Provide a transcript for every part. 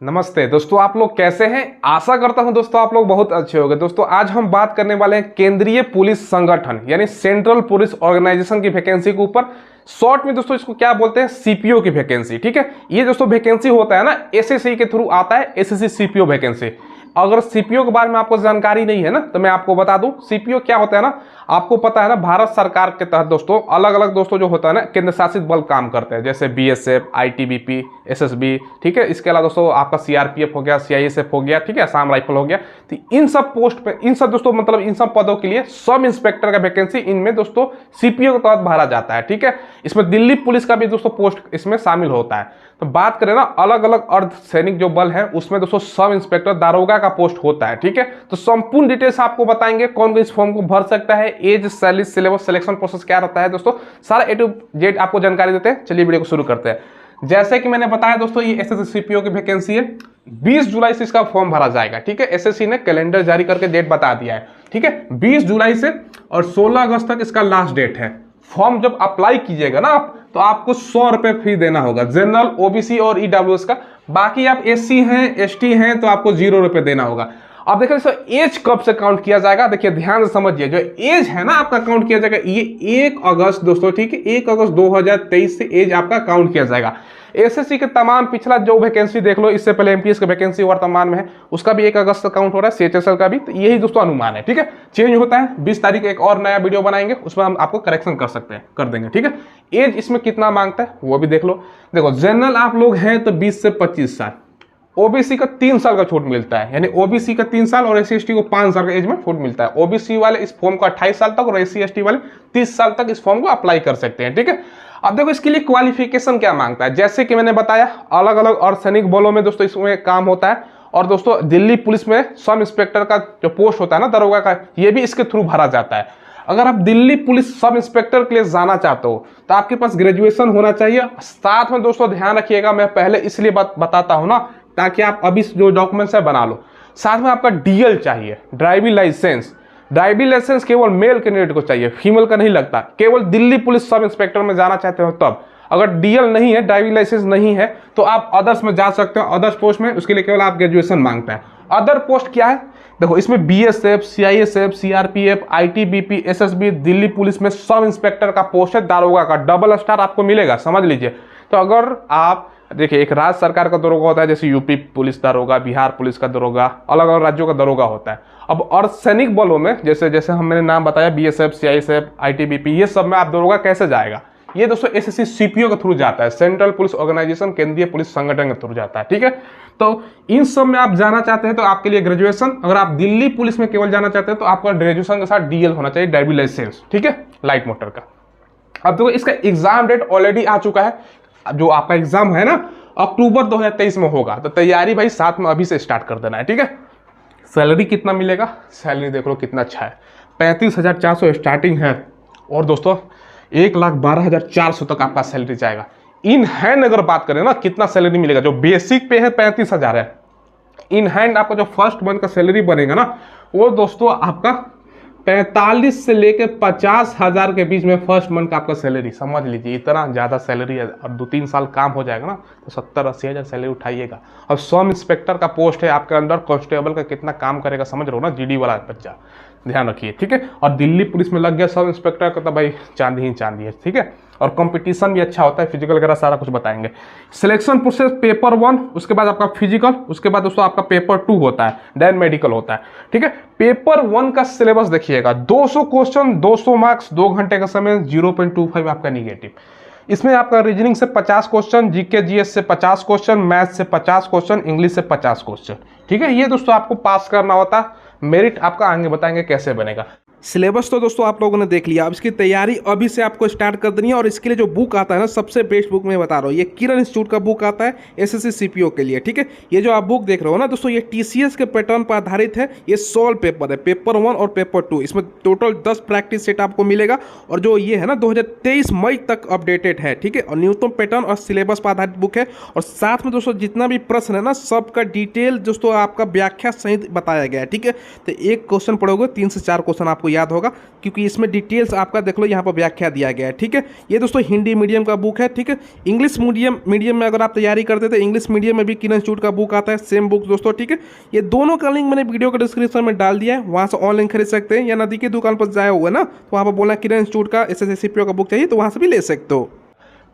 नमस्ते दोस्तों, आप लोग कैसे हैं। आशा करता हूं दोस्तों आप लोग बहुत अच्छे होंगे। दोस्तों आज हम बात करने वाले हैं केंद्रीय पुलिस संगठन यानी सेंट्रल पुलिस ऑर्गेनाइजेशन की वैकेंसी के ऊपर। शॉर्ट में दोस्तों इसको क्या बोलते हैं, सीपीओ की वैकेंसी। ठीक है, ये दोस्तों वैकेंसी होता है ना, एसएससी के थ्रू आता है, एसएससी सीपीओ वैकेंसी। अगर सीपीओ के बारे में आपको जानकारी नहीं है ना, तो मैं आपको बता दूं सीपीओ क्या होता है ना। आपको पता है ना, भारत सरकार के तहत दोस्तों अलग अलग दोस्तों जो होता है ना, केंद्र शासित बल काम करते हैं, जैसे बीएसएफ, आईटीबीपी, एसएसबी। ठीक है, इसके अलावा दोस्तों आपका सीआरपीएफ हो गया, सीआईएसएफ हो गया, ठीक है, असम राइफल हो गया। तो इन सब पोस्ट पे, इन सब दोस्तों मतलब इन सब पदों के लिए सब इंस्पेक्टर का वैकेंसी इनमें दोस्तों सीपीओ के तहत भरा जाता है। ठीक है, इसमें दिल्ली पुलिस का भी दोस्तों पोस्ट इसमें शामिल होता है। तो बात करें ना अलग अलग अर्ध सैनिक जो बल है, उसमें दोस्तों सब इंस्पेक्टर दारोगा का पोस्ट होता है। ठीक है, तो संपूर्ण डिटेल्स आपको बताएंगे, कौन कौन इस फॉर्म को भर सकता है, age, salary, syllabus, selection process क्या रहता है दोस्तों, सारा ए टू जेड आपको जानकारी देते हैं। चलिए वीडियो को शुरू करते हैं। जैसे कि मैंने बताया दोस्तों, ये एसएससी सीपीओ की वैकेंसी है। 20 जुलाई से इसका फॉर्म भरा जाएगा। ठीक है, एसएससी ने कैलेंडर जारी करके डेट बता दिया है। ठीक है, 20 जुलाई से और 16 अगस्त तक इसका लास्ट डेट है। फॉर्म जब अप्लाई कीजिएगा ना आप, तो आपको 100 रुपए फी देना होगा, जनरल, ओबीसी और ईडब्ल्यूएस का। बाकी आप एससी हैं, एसटी हैं, तो आपको 0 रुपए देना होगा। अब देखिए दोस्तों एज कब से काउंट किया जाएगा, देखिए ध्यान से समझिए। जो एज है ना आपका काउंट किया जाएगा ये 1 अगस्त दोस्तों। ठीक है, 1 अगस्त 2023 से एज आपका काउंट किया जाएगा। एसएससी के तमाम पिछला जो वैकेंसी देख लो, इससे पहले एमपीएस की वैकेंसी वर्तमान में है, उसका भी 1 अगस्त से काउंट हो रहा है, सीएचएसएल का भी। तो यही दोस्तों अनुमान है। ठीक है, चेंज होता है। 20 तारीख एक और नया वीडियो बनाएंगे, उसमें हम आपको करेक्शन कर सकते हैं, कर देंगे। ठीक है, एज इसमें कितना मांगता है वो भी देख लो। देखो जनरल आप लोग हैं तो 20 से 25 साल, ओबीसी का 3 साल का छूट मिलता है, यानी ओबीसी का 3 साल और एससी एसटी को 5 साल का एज में छूट मिलता है। ओबीसी वाले इस फॉर्म को 28 साल तक और एससी एसटी वाले 30 साल तक इस फॉर्म को अप्लाई कर सकते हैं। ठीक है, अब देखो इसके लिए क्वालिफिकेशन क्या मांगता है। जैसे कि मैंने बताया अलग अलग अर्धसैनिक बलों में दोस्तों इसमें काम होता है, और दोस्तों दिल्ली पुलिस में सब इंस्पेक्टर का जो पोस्ट होता है ना दरोगा का, ये भी इसके थ्रू भरा जाता है। अगर आप दिल्ली पुलिस सब इंस्पेक्टर के लिए जाना चाहते हो तो आपके पास ग्रेजुएशन होना चाहिए। साथ में दोस्तों ध्यान रखिएगा, मैं पहले इसलिए बताता हूं ना, ताकि आप अभी जो डॉक्यूमेंट्स है बना लो। साथ में आपका डीएल चाहिए, ड्राइविंग लाइसेंस। ड्राइविंग लाइसेंस केवल मेल कैंडिडेट को चाहिए, फीमेल का नहीं लगता। केवल दिल्ली पुलिस सब इंस्पेक्टर में जाना चाहते हो तब। अगर डीएल नहीं है, ड्राइविंग लाइसेंस नहीं है, तो आप अदर्स में जा सकते हो। अदर्स पोस्ट में उसके लिए केवल आप ग्रेजुएशन मांगता है। अदर पोस्ट क्या है देखो, इसमें BSF, CISF, CRPF, ITBP, SSB, Delhi police में सब इंस्पेक्टर का पोस्ट है, दारोगा का डबल स्टार आपको मिलेगा, समझ लीजिए। तो अगर आप देखिए, एक राज्य सरकार का दरोगा होता है, जैसे यूपी पुलिस दरोगा, बिहार पुलिस का दरोगा, अलग अलग राज्यों का दरोगा होता है। अब अर्धसैनिक बलों में जैसे जैसे मैंने नाम बताया, बीएसएफ, सीआईएसएफ, आईटीबीपी, ये सब में आप दरोगा कैसे जाएगा, ये दोस्तों एसएससी सीपीओ के थ्रू जाता है, सेंट्रल पुलिस ऑर्गेनाइजेशन, केंद्रीय पुलिस संगठन के थ्रू जाता है। ठीक है, तो इन सब में आप जाना चाहते हैं तो आपके लिए ग्रेजुएशन। अगर आप दिल्ली पुलिस में केवल जाना चाहते हैं तो आपका ग्रेजुएशन के साथ डीएल होना चाहिए, ड्राइविंग लाइसेंस। ठीक है, लाइट मोटर का। अब देखो इसका एग्जाम डेट ऑलरेडी आ चुका है। जो आपका एग्जाम है ना, अक्टूबर 2023 में होगा। तो तैयारी भाई साथ में अभी से स्टार्ट कर देना है। ठीक है, सैलरी कितना मिलेगा, सैलरी देख लो कितना अच्छा है, 35,400 स्टार्टिंग है। और दोस्तों 1,12,400 तक आपका सैलरी जाएगा। इन हैंड अगर बात करें ना, कितना सैलरी मिलेगा, जो बेसिक पे है 35,000 है। इन हैंड आपका जो फर्स्ट मंथ का सैलरी बनेगा ना, वो दोस्तों आपका 45 से लेकर 50,000 के बीच में फर्स्ट मंथ का आपका सैलरी। समझ लीजिए इतना ज़्यादा सैलरी है, और 2-3 साल काम हो जाएगा ना, तो 70-80 हज़ार सैलरी उठाइएगा। अब सब इंस्पेक्टर का पोस्ट है आपके अंदर, कांस्टेबल का कितना काम करेगा समझ रहे हो ना, जीडी वाला बच्चा, ध्यान रखिए। ठीक है, और दिल्ली पुलिस में लग गया सब इंस्पेक्टर का, तो भाई चांदी ही चांदी है। ठीक है, और कंपटीशन भी अच्छा होता है, फिजिकल वगैरह सारा कुछ बताएंगे। सिलेक्शन प्रोसेस पेपर 1, उसके बाद आपका फिजिकल, उसके बाद दोस्तों आपका पेपर 2 होता है, देन मेडिकल होता है। ठीक है, पेपर 1 का सिलेबस देखिएगा, 200 क्वेश्चन, 200 मार्क्स, 2 घंटे का समय, 0.25 आपका निगेटिव। इसमें आपका रीजनिंग से 50 क्वेश्चन, जीके जीएस से 50 क्वेश्चन, मैथ से 50 क्वेश्चन, इंग्लिश से 50 क्वेश्चन। ठीक है, ये दोस्तों आपको पास करना होता है। मेरिट आपका आगे बताएंगे कैसे बनेगा। सिलेबस तो दोस्तों आप लोगों ने देख लिया। अब इसकी तैयारी अभी से आपको स्टार्ट कर देनी है। और इसके लिए जो बुक आता है ना, सबसे बेस्ट बुक मैं बता रहा हूँ, ये किरण इंस्टीट्यूट का बुक आता है एसएससी सीपीओ के लिए। ठीक है, ये जो आप बुक देख रहे हो ना दोस्तों, ये टीसीएस के पैटर्न पर आधारित है। ये 16 पेपर है, पेपर 1 और पेपर 2, इसमें टोटल 10 प्रैक्टिस सेट आपको मिलेगा। और जो ये है ना 2023 मई तक अपडेटेड है। ठीक है, और न्यूनतम पैटर्न और सिलेबस पर आधारित बुक है। और साथ में दोस्तों जितना भी प्रश्न है ना, सबका डिटेल दोस्तों आपका व्याख्या सहित बताया गया है। ठीक है, तो एक क्वेश्चन पढ़ोगे 3 से 4 क्वेश्चन आपको याद होगा, क्योंकि इसमें डिटेल्स आपका देख लो यहाँ पर व्याख्या दिया गया है। ठीक है, ये दोस्तों हिंदी मीडियम का बुक है। ठीक है, इंग्लिश मीडियम में अगर आप तैयारी करते तो इंग्लिश मीडियम में भी किरण इंस्टीट्यूट का बुक आता है, सेम बुक दोस्तों। ठीक है, ये दोनों का लिंक मैंने वीडियो के डिस्क्रिप्शन में डाल दिया है, वहाँ से ऑनलाइन खरीद सकते हैं, या नदी की दुकान पर जाए हुआ ना तो वहाँ पर बोलना किरण इंस्टीट्यूट का SSC CPO का बुक चाहिए, तो वहाँ से भी ले सकते हो।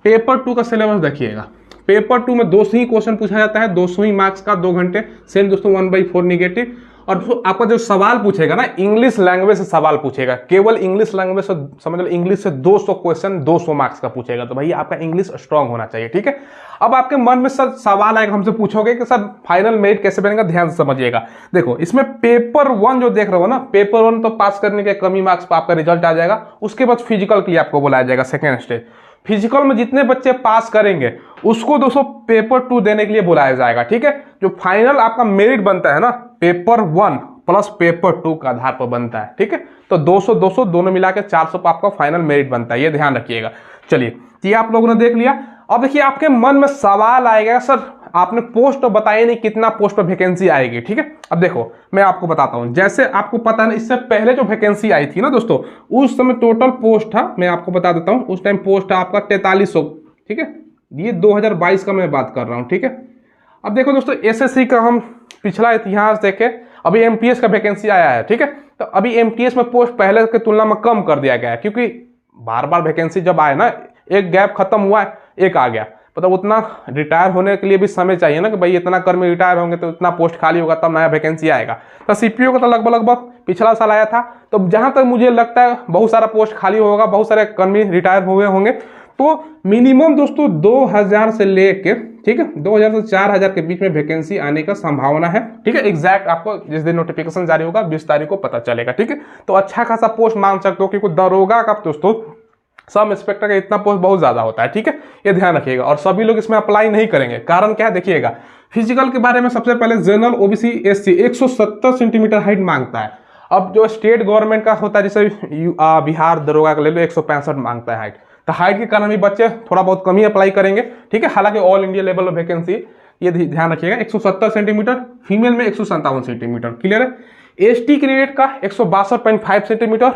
पेपर 2 का सिलेबस देखिएगा। पेपर 2 में 200 ही क्वेश्चन पूछा जाता है, 200 ही मार्क्स का, 2 घंटे। सेम दोस्तों 1/4 निगेटिव। और आपका जो सवाल पूछेगा ना, इंग्लिश लैंग्वेज से सवाल पूछेगा, केवल इंग्लिश लैंग्वेज से, समझ लो इंग्लिश से 200 क्वेश्चन 200 मार्क्स का पूछेगा। तो भाई आपका इंग्लिश स्ट्रांग होना चाहिए। ठीक है, अब आपके मन में सर सवाल आएगा, हमसे पूछोगे कि सर फाइनल मेरिट कैसे बनेगा, ध्यान से समझिएगा। देखो इसमें पेपर 1 जो देख रहे हो ना, पेपर 1 तो पास करने के कमी मार्क्स पर आपका रिजल्ट आ जाएगा। उसके बाद फिजिकल के लिए आपको बुलाया जाएगा, सेकेंड स्टेज। फिजिकल में जितने बच्चे पास करेंगे उसको दोस्तों पेपर 2 देने के लिए बुलाया जाएगा। ठीक है, जो फाइनल आपका मेरिट बनता है ना, पेपर 1 प्लस पेपर 2 का आधार पर बनता है। ठीक है, तो 200 दोनों मिला के 400 पर आपका फाइनल मेरिट बनता है, ये ध्यान रखिएगा। चलिए, ये आप लोगों ने देख लिया। अब देखिए आपके मन में सवाल आएगा, सर आपने पोस्ट तो बताया नहीं, कितना पोस्ट पर वैकेंसी आएगी। ठीक है, अब देखो मैं आपको बताता हूं। जैसे आपको पता है, इससे पहले जो वैकेंसी आई थी ना दोस्तों, उस समय टोटल पोस्ट था, मैं आपको बता देता हूं, उस टाइम पोस्ट था आपका 4300। ठीक है, ये 2022 का मैं बात कर रहा हूं। ठीक है, अब देखो दोस्तों SSC का हम पिछला इतिहास देखें, अभी MTS का वैकेंसी आया है। ठीक है, तो अभी MTS में पोस्ट पहले की तुलना में कम कर दिया गया है, क्योंकि बार बार वैकेंसी जब आए ना, एक गैप खत्म हुआ है, एक आ गया, मतलब उतना रिटायर होने के लिए भी समय चाहिए ना, कि भाई इतना कर्मी रिटायर होंगे तो इतना पोस्ट खाली होगा, तब नया वैकेंसी आएगा। तो CPO का तो लगभग पिछला साल आया था। तो जहां तक मुझे लगता है बहुत सारा पोस्ट खाली होगा, बहुत सारे कर्मी रिटायर हुए होंगे। तो मिनिमम दोस्तों 2000 से लेके, ठीक है, 2000 से 4000 के बीच में वैकेंसी आने का संभावना है। ठीक है, एग्जैक्ट आपको जिस दिन नोटिफिकेशन जारी होगा 20 तारीख को पता चलेगा। ठीक है, तो अच्छा खासा पोस्ट मान सकते हो, क्योंकि दरोगा का दोस्तों सब इंस्पेक्टर का इतना पोस्ट बहुत ज्यादा होता है। ठीक है, ये ध्यान रखिएगा। और सभी लोग इसमें अप्लाई नहीं करेंगे, कारण क्या है देखिएगा। फिजिकल के बारे में सबसे पहले general OBC SC 170 centimetre height मांगता है। अब जो स्टेट गवर्नमेंट का होता है, जैसे बिहार दरोगा का ले लो, 165 मांगता है हाइट। तो हाइट के कारण भी बच्चे थोड़ा बहुत कम ही अप्लाई करेंगे। ठीक है, हालांकि ऑल इंडिया लेवल वैकेंसी, ये ध्यान रखिएगा, 170 सेंटीमीटर, फीमेल में 157 सेंटीमीटर। क्लियर है। ST कैंडिडेट का 162.5 सेंटीमीटर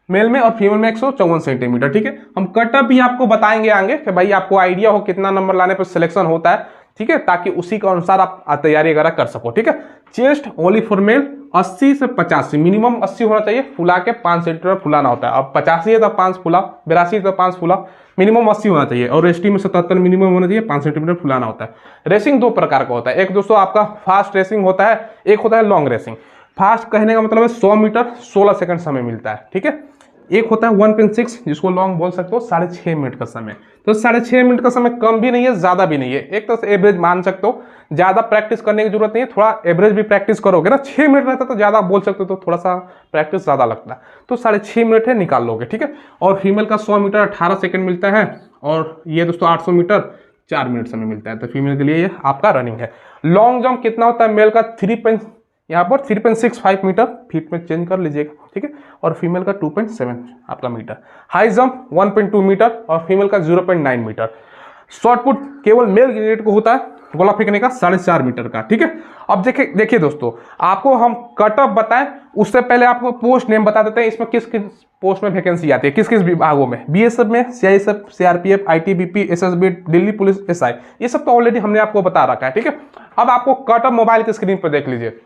मेल में, और फीमेल में 154 सेंटीमीटर। ठीक है, हम कटअप भी आपको बताएंगे आगे, कि भाई आपको आइडिया हो कितना नंबर लाने पर सिलेक्शन होता है। ठीक है, ताकि उसी के अनुसार आप तैयारी वगैरह कर सको। ठीक है, चेस्ट ओनली फॉर मेल 80 से 85, मिनिमम 80 होना चाहिए, फुला के 5 सेंटीमीटर फुलाना होता है। अब 85 है तो 5 फुला, 82 तो 5 फुला, मिनिमम 80 होना चाहिए। और ST में 77 मिनिमम होना चाहिए, 5 सेंटीमीटर फुलाना होता है। रेसिंग 2 प्रकार का होता है, एक दोस्तों आपका फास्ट रेसिंग होता है, एक होता है लॉन्ग रेसिंग। फास्ट कहने का मतलब है 100 मीटर 16 सेकंड समय मिलता है। ठीक है, एक होता है 1.6, जिसको लॉन्ग बोल सकते हो, 6.5 मिनट का समय। तो 6.5 मिनट का समय कम भी नहीं है, ज्यादा भी नहीं है, एक तरह से एवरेज मान सकते हो। ज्यादा प्रैक्टिस करने की जरूरत नहीं है, थोड़ा एवरेज भी प्रैक्टिस करोगे ना, 6 मिनट रहता तो ज्यादा बोल सकते हो, तो थोड़ा सा प्रैक्टिस ज्यादा लगता है। तो 6.5 मिनट है, निकाल लोगे। ठीक है, और फीमेल का 100 मीटर 18 सेकंड मिलता है, और ये दोस्तों 800 मीटर 4 मिनट समय मिलता है। तो फीमेल के लिए ये आपका रनिंग है। लॉन्ग जंप कितना होता है, मेल का 3.65 मीटर, फीट में चेंज कर लीजिएगा। ठीक है, और फीमेल का 2.7 आपका मीटर। हाई जंप 1.2 मीटर, और फीमेल का 0.9 मीटर। शॉर्ट पुट केवल मेल कैंडिडेट को होता है, गोला फेंकने का 4.5 मीटर का। ठीक है, अब देखिए दोस्तों, आपको हम कटअप बताएं उससे पहले आपको पोस्ट नेम बता देते हैं, इसमें किस किस पोस्ट में वैकेंसी आती है, किस किस विभागों में। BSF में CISF, CRPF, ITBP, SSB, Delhi police, SI, ये सब तो ऑलरेडी हमने आपको बता रखा है। ठीक है, अब आपको कटअप मोबाइल की स्क्रीन पर देख लीजिए।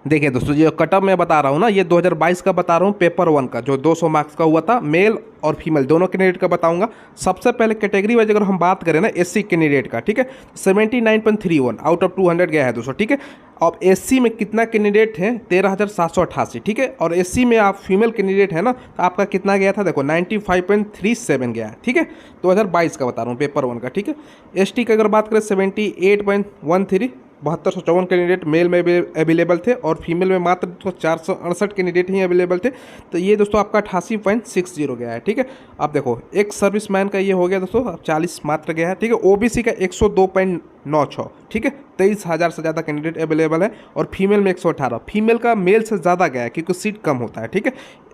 देखिए दोस्तों, ये कटअप मैं बता रहा हूँ ना, ये 2022 का बता रहा हूँ, पेपर 1 का जो 200 मार्क्स का हुआ था, मेल और फीमेल दोनों कैंडिडेट का बताऊंगा। सबसे पहले कैटेगरी वाइज अगर हम बात करें ना, SC कैंडिडेट का, ठीक है, 79.31 आउट ऑफ 200 गया है दोस्तों। ठीक है, अब SC में कितना कैंडिडेट है, 13,788। ठीक है, और SC में आप फीमेल कैंडिडेट है ना, तो आपका कितना गया था, देखो 95.37 गया है। ठीक है, 2022 का बता रहा हूँ, पेपर 1 का। ठीक है, ST की अगर बात करें 78.13, 7254 कैंडिडेट मेल में अवेलेबल थे, और फीमेल में मात्र 468 कैंडिडेट ही अवेलेबल थे। तो ये दोस्तों आपका 88.60 गया है। ठीक है, अब देखो एक सर्विसमैन का ये हो गया दोस्तों, अब 40 मात्र गया है। ठीक है, OBC का 102.96। ठीक है, 23,000 से ज़्यादा कैंडिडेट अवेलेबल है, और फीमेल में 118। फीमेल का मेल से ज़्यादा गया है, क्योंकि सीट कम होता है। ठीक है,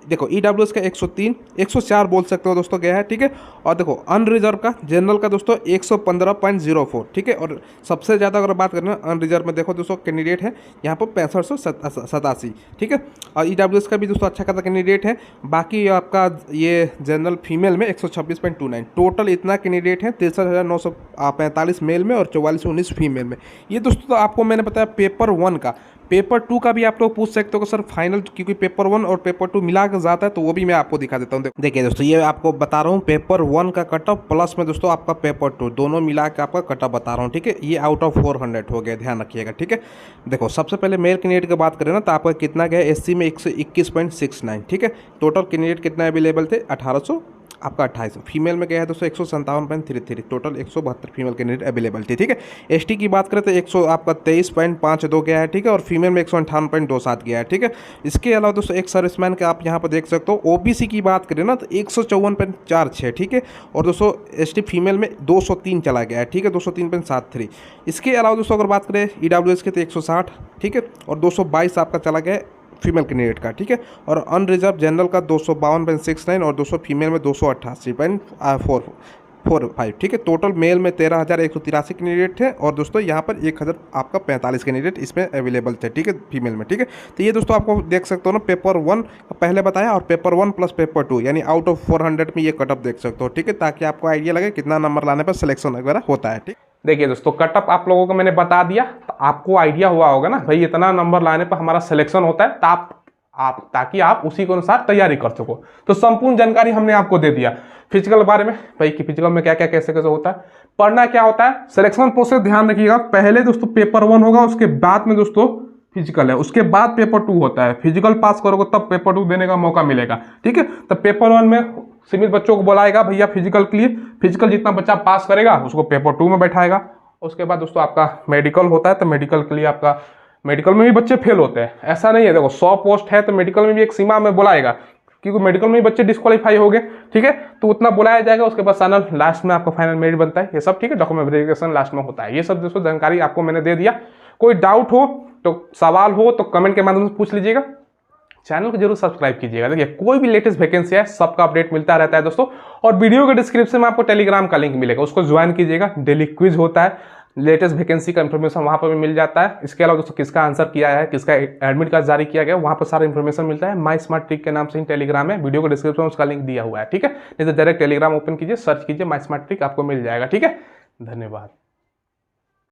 देखो EWS का 103, 104 बोल सकते हो दोस्तों गया है, ठीक है। और देखो अनरिजर्व का, जनरल का दोस्तों 115.04, ठीक है। और सबसे ज़्यादा अगर बात करें अनरिजर्व में, देखो दोस्तों कैंडिडेट है यहाँ पर 6587, ठीक है। और EWS का भी दोस्तों अच्छा खासा कैंडिडेट है। बाकी आपका ये जनरल फीमेल में 126.29, टोटल इतना कैंडिडेट है 63,945 मेल में और 4419 फीमेल में। ये दोस्तों तो आपको मैंने बताया पेपर 1 का। पेपर 2 का भी आप लोग पूछ सकते हो कि सर फाइनल, क्योंकि पेपर 1 और पेपर 2 मिला के जाता है, तो वो भी मैं आपको दिखा देता हूँ। देखिए दोस्तों ये आपको बता रहा हूँ पेपर 1 का कट ऑफ प्लस में दोस्तों आपका पेपर 2 दोनों मिला के आपका कट ऑफ बता रहा हूँ, ठीक है। ये आउट ऑफ 400 हो गया, ध्यान रखिएगा, ठीक है। देखो सबसे पहले मेल कैंडिडेट की बात करें ना, तो आपका कितना गया SC में 121.69, ठीक है। टोटल कैंडिडेट कितना अवेलेबल थे 1800, आपका 28। फीमेल में गया है दोस्तों 157.33, टोटल 172 फीमेल कैंडिडेट अवेलेबल थी, ठीक है। ST की बात करें तो 100 आपका 23.52 गया है, ठीक है। और फीमेल में 158.27 गया है, ठीक है। इसके अलावा दोस्तों एक सर्विसमैन का आप यहाँ पर देख सकते हो। OBC की बात करें ना तो 154.46, ठीक है। और दोस्तों ST फीमेल में 203 चला गया है, ठीक है, 203.73। इसके अलावा दोस्तों अगर बात करें EWS के तो 160, ठीक है। और 222 आपका चला गया है फीमेल कैंडिडेट का, ठीक है। और अनरिजर्व जनरल का 252.69 और 200 फीमेल में 288.45, ठीक है। टोटल मेल में 13,183 कैंडिडेट थे और दोस्तों यहाँ पर 1000 आपका 45 कैंडिडेट इसमें अवेलेबल थे, ठीक है, फीमेल में, ठीक है। तो ये दोस्तों आपको देख सकते हो ना, पेपर 1 पहले बताया और पेपर 1 प्लस पेपर 2 यानी आउट ऑफ 400 में ये कटअप देख सकते हो, ठीक है, ताकि आपको आइडिया लगे कितना नंबर लाने पर सिलेक्शन वगैरह होता है, ठीक। देखिए दोस्तों कटअप आप लोगों को मैंने बता दिया, तो आपको आइडिया हुआ होगा ना भाई इतना नंबर लाने पर हमारा सिलेक्शन होता है, तो आप ताकि आप उसी के अनुसार तैयारी कर सको। तो संपूर्ण जानकारी हमने आपको दे दिया फिजिकल के बारे में, भाई कि फिजिकल में क्या क्या कैसे कैसे होता है, पढ़ना क्या होता है, सिलेक्शन प्रोसेस ध्यान रखिएगा। पहले दोस्तों पेपर 1 होगा, उसके बाद में दोस्तों फिजिकल है, उसके बाद पेपर 2 होता है। फिजिकल पास करोगे तब पेपर 2 देने का मौका मिलेगा, ठीक है। तो पेपर 1 में सीमित बच्चों को बुलाएगा भैया फिजिकल के लिए, फिजिकल जितना बच्चा पास करेगा उसको पेपर 2 में बैठाएगा। उसके बाद दोस्तों आपका मेडिकल होता है, तो मेडिकल के लिए आपका मेडिकल में भी बच्चे फेल होते हैं, ऐसा नहीं है। देखो 100 पोस्ट है तो मेडिकल में भी एक सीमा में बुलाएगा, क्योंकि मेडिकल में भी बच्चे डिस्क्वालीफाई हो गए, ठीक है, तो उतना बुलाया जाएगा। उसके बाद फाइनल लास्ट में आपका फाइनल मेरिट बनता है, ये सब ठीक है। डॉक्यूमेंट वेरिफिकेशन लास्ट में होता है। ये सब दोस्तों जानकारी आपको मैंने दे दिया। कोई डाउट हो तो, सवाल हो तो कमेंट के माध्यम से पूछ लीजिएगा। चैनल को जरूर सब्सक्राइब कीजिएगा। देखिए कोई भी लेटेस्ट वैकेंसी है सबका अपडेट मिलता रहता है दोस्तों। और वीडियो के डिस्क्रिप्शन में आपको टेलीग्राम का लिंक मिलेगा, उसको ज्वाइन कीजिएगा। डेली क्विज होता है, लेटेस्ट वैकेंसी का इंफॉर्मेशन वहाँ पर भी मिल जाता है। इसके अलावा दोस्तों किसका आंसर किया है, किसका एडमिट कार्ड जारी किया गया, वहाँ पर सारा इंफॉर्मेशन मिलता है। माई स्मार्ट ट्रिक के नाम से ही टेलीग्राम है, वीडियो के डिस्क्रिप्शन में उसका लिंक दिया हुआ है, ठीक है। नहीं तो डायरेक्ट टेलीग्राम ओपन कीजिए, सर्च कीजिए माई स्मार्ट ट्रिक, आपको मिल जाएगा, ठीक है। धन्यवाद।